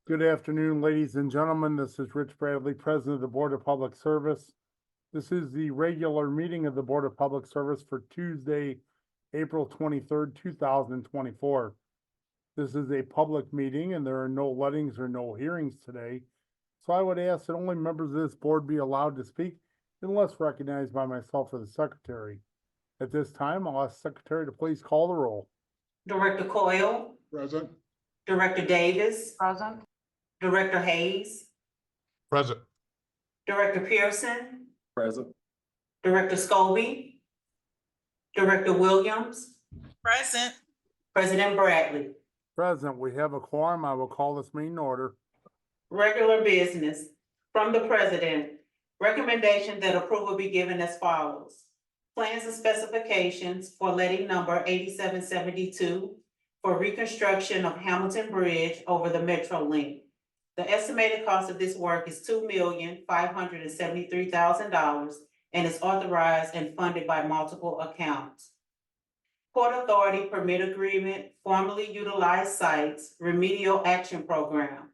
Good afternoon, ladies and gentlemen. This is Rich Bradley, President of the Board of Public Service. This is the regular meeting of the Board of Public Service for Tuesday, April 23rd, 2024. This is a public meeting and there are no lettings or no hearings today. So I would ask that only members of this board be allowed to speak unless recognized by myself or the secretary. At this time, I'll ask the secretary to please call the roll. Director Coyle, Present. Director Davis, Present. Director Hayes, Present. Director Pearson, Present. Director Scobie, Director Williams, Present. President Bradley. Present, we have a quorum. I will call this meeting to order. Regular business. From the President, recommendation that approval be given as follows. Plans and specifications for letting number 8772 for reconstruction of Hamilton Bridge over the MetroLink. The estimated cost of this work is $2,573,000 and is authorized and funded by multiple accounts. Port Authority Permit Agreement, formerly utilized sites, remedial action program.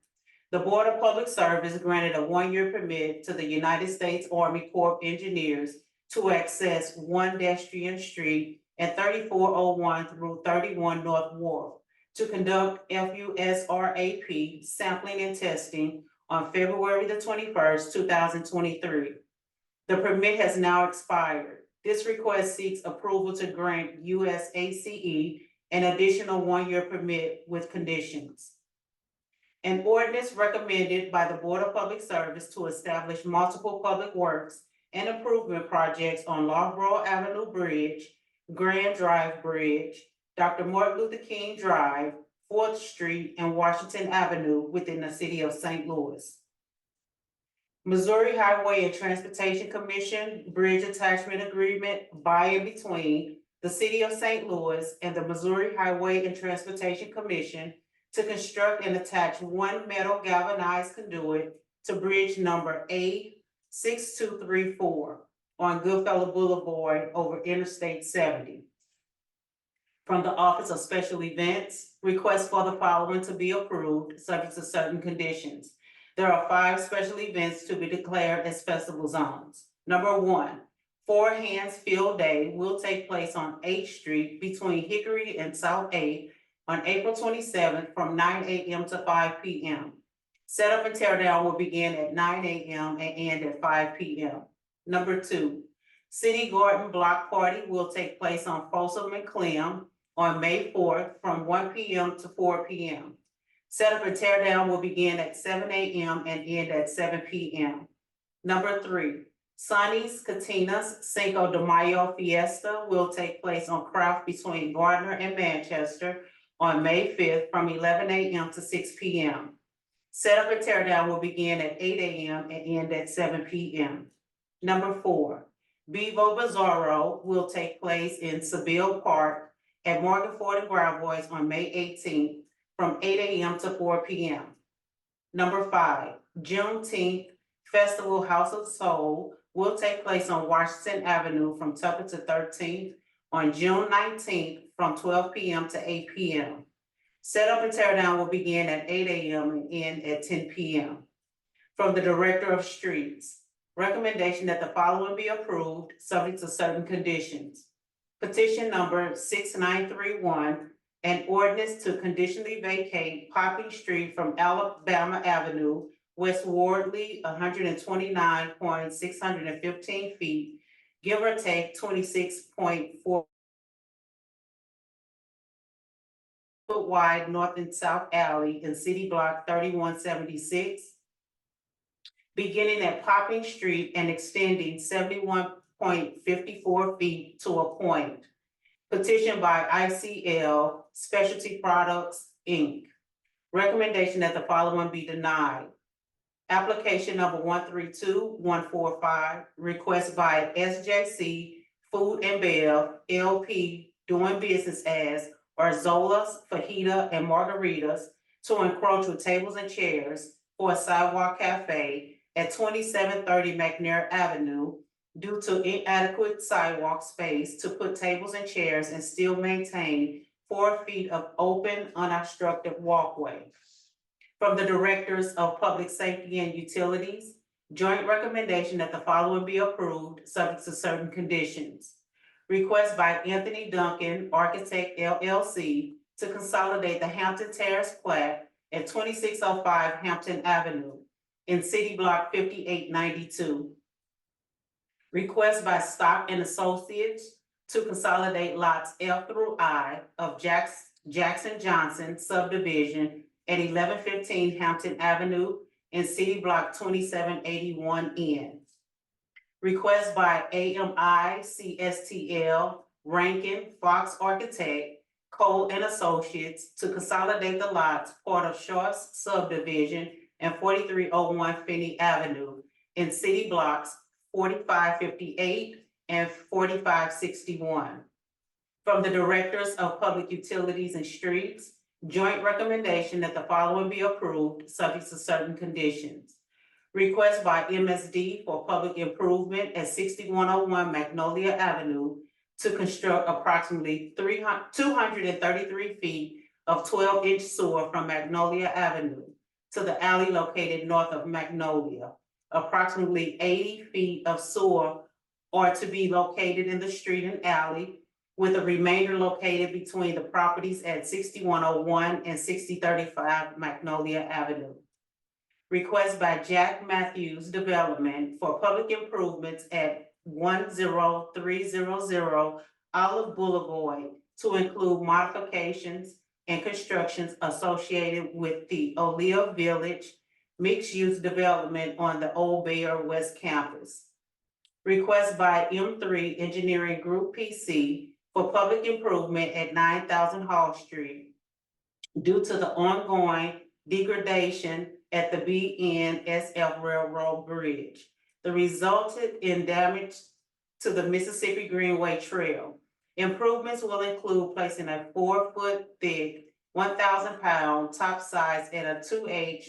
The Board of Public Service granted a one-year permit to the United States Army Corps of Engineers to access 1-Strian Street and 3401 through 31 North Wharf to conduct FUSRAP sampling and testing on February the 21st, 2023. The permit has now expired. This request seeks approval to grant USACE an additional one-year permit with conditions. An ordinance recommended by the Board of Public Service to establish multiple public works and improvement projects on Loughborough Avenue Bridge, Grand Drive Bridge, Dr. Martin Luther King Drive, 4th Street, and Washington Avenue within the city of St. Louis. Missouri Highway and Transportation Commission Bridge Attachment Agreement by and between the city of St. Louis and the Missouri Highway and Transportation Commission to construct and attach one metal galvanized conduit to bridge number A6234 on Goodfellow Boulevard over Interstate 70. From the Office of Special Events, request for the following to be approved, subject to certain conditions. There are 5 special events to be declared as festival zones. Number 1, Four Hands Field Day will take place on 8th Street between Hickory and South 8th on April 27th from 9 a.m. to 5 p.m. Setup and tear down will begin at 9 a.m. and end at 5 p.m. Number 2, City Garden Block Party will take place on Folsom and Clem on May 4th from 1 p.m. to 4 p.m. Setup and tear down will begin at 7 a.m. and end at 7 p.m. Number 3, Sonny's Catinas Cinco de Mayo Fiesta will take place on Craft between Gardner and Manchester on May 5th from 11 a.m. to 6 p.m. Setup and tear down will begin at 8 a.m. and end at 7 p.m. Number 4, Bevo Bizarro will take place in Seville Park at Morgan Ford and Gravois on May 18th from 8 a.m. to 4 p.m. Number 5, Juneteenth Festival House of Soul will take place on Washington Avenue from Tucker to 13th on June 19th from 12 p.m. to 8 p.m. Setup and tear down will begin at 8 a.m. and end at 10 p.m. From the Director of Streets, recommendation that the following be approved, subject to certain conditions. Petition number 6931, an ordinance to conditionally vacate Popping Street from Alabama Avenue, West Wardley, 129.615 feet, give or take 26.4 foot wide north and south alley in City Block 3176, beginning at Popping Street and extending 71.54 feet to a point. Petition by ICL Specialty Products, Inc. Recommendation that the following be denied. Application number 132145, request by SJC Food and Bev, LP, doing business as Arzolas, Fajita, and Margaritas to encroach with tables and chairs for a sidewalk cafe at 2730 McNair Avenue due to inadequate sidewalk space to put tables and chairs and still maintain 4 feet of open, unobstructed walkway. From the Directors of Public Safety and Utilities, joint recommendation that the following be approved, subject to certain conditions. Request by Anthony Duncan, Architect LLC, to consolidate the Hampton Terrace plat at 2605 Hampton Avenue in City Block 5892. Request by Stock and Associates to consolidate lots F through I of Jackson Johnson subdivision at 1115 Hampton Avenue in City Block 2781N. Request by AMI CSTL Rankin Fox Architect Cole and Associates to consolidate the lots part of Shorts subdivision and 4301 Finney Avenue in City Blocks 4558 and 4561. From the Directors of Public Utilities and Streets, joint recommendation that the following be approved, subject to certain conditions. Request by MSD for public improvement at 6101 Magnolia Avenue to construct approximately 233 feet of 12-inch sewer from Magnolia Avenue to the alley located north of Magnolia. Approximately 80 feet of sewer are to be located in the street and alley, with the remainder located between the properties at 6101 and 6035 Magnolia Avenue. Request by Jack Matthews Development for public improvements at 10300 Olive Boulevard to include modifications and constructions associated with the O'Lear Village mixed-use development on the Old Bear West Campus. Request by M3 Engineering Group PC for public improvement at 9000 Hall Street due to the ongoing degradation at the BNSF Railroad Bridge. The resulted in damage to the Mississippi Greenway Trail. Improvements will include placing a 4-foot thick, 1,000-pound top sides at a 2H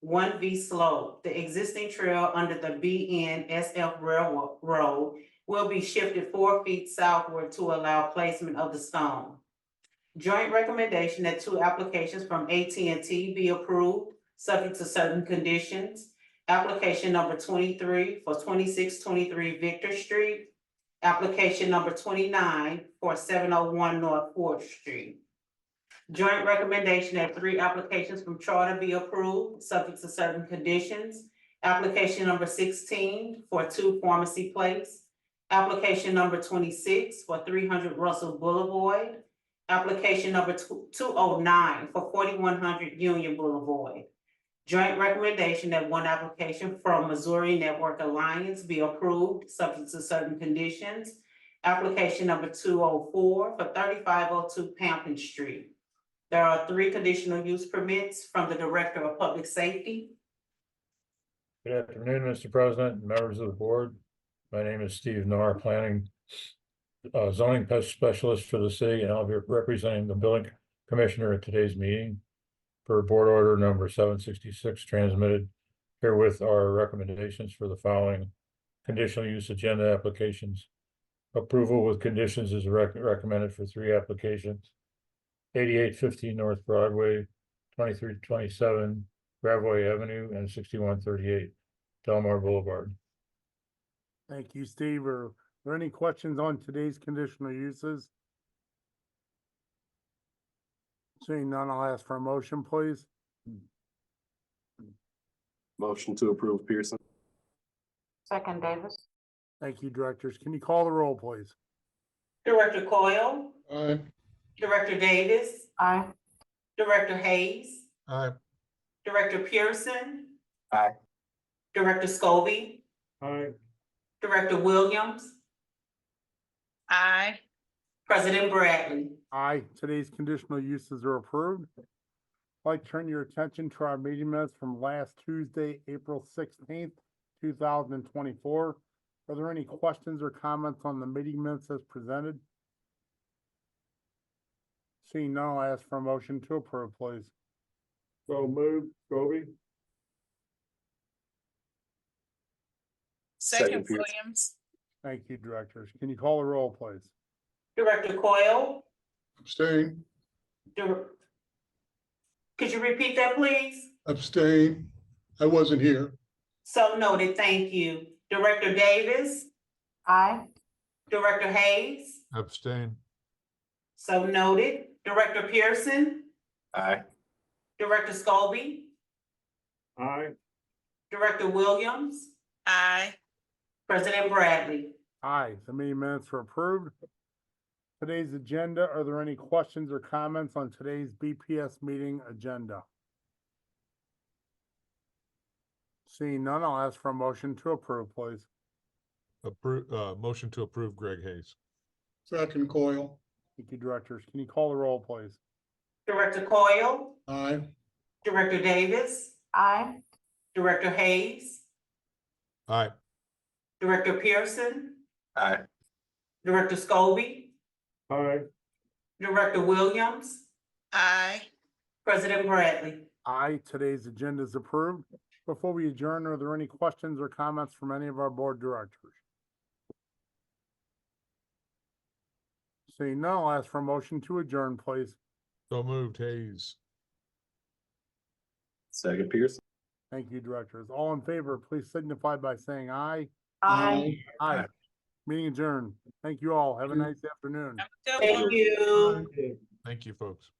1V slope. The existing trail under the BNSF Railroad will be shifted 4 feet southward to allow placement of the stone. Joint recommendation that 2 applications from AT&T be approved, subject to certain conditions. Application number 23 for 2623 Victor Street. Application number 29 for 701 North 4th Street. Joint recommendation that 3 applications from Charter be approved, subject to certain conditions. Application number 16 for 2 Pharmacy Place. Application number 26 for 300 Russell Boulevard. Application number 209 for 4100 Union Boulevard. Joint recommendation that 1 application from Missouri Network Alliance be approved, subject to certain conditions. Application number 204 for 3502 Pampton Street. There are 3 conditional use permits from the Director of Public Safety. Good afternoon, Mr. President and members of the board. My name is Steve Narr, planning zoning specialist for the city, and I'll be representing the building commissioner at today's meeting. For board order number 766 transmitted, herewith are recommendations for the following conditional use agenda applications. Approval with conditions is recommended for 3 applications. 8815 North Broadway, 2327 Gravois Avenue, and 6138 Delmar Boulevard. Thank you, Steve. Are there any questions on today's conditional uses? Seeing none, I'll ask for a motion, please. Motion to approve Pearson. Second, Davis. Thank you, directors. Can you call the roll, please? Director Coyle. Aye. Director Davis. Aye. Director Hayes. Aye. Director Pearson. Aye. Director Scobie. Aye. Director Williams. Aye. President Bradley. Aye, today's conditional uses are approved. I'd like to turn your attention to our meeting minutes from last Tuesday, April 16th, 2024. Are there any questions or comments on the meeting minutes as presented? Seeing none, I'll ask for a motion to approve, please. So moved, Scobie. Second, Pierce. Williams. Thank you, directors. Can you call the roll, please? Director Coyle. Abstain. Could you repeat that, please? Abstain. I wasn't here. So noted, thank you. Director Davis, Aye. Director Hayes, Abstain. so noted. Director Pearson, Aye. Director Scobie, Aye. Director Williams, Aye. President Bradley. Aye, the meeting minutes are approved. Today's agenda, are there any questions or comments on today's BPS meeting agenda? Seeing none, I'll ask for a motion to approve, please. Motion to approve Greg Hayes. Second Coyle. Thank you, directors. Can you call the roll, please? Director Coyle, Aye. Director Davis, Aye. Director Hayes, Aye. Director Pearson, Aye. Director Scobie, Aye. Director Williams, Aye. President Bradley. Aye, today's agenda is approved. Before we adjourn, are there any questions or comments from any of our board directors? Seeing none, I'll ask for a motion to adjourn, please. So moved, Hayes. Second Pearson. Thank you, directors. All in favor, please signify by saying aye. Aye. Aye. Meeting adjourned. Thank you all. Have a nice afternoon. Good one. Thank you. Thank you, folks.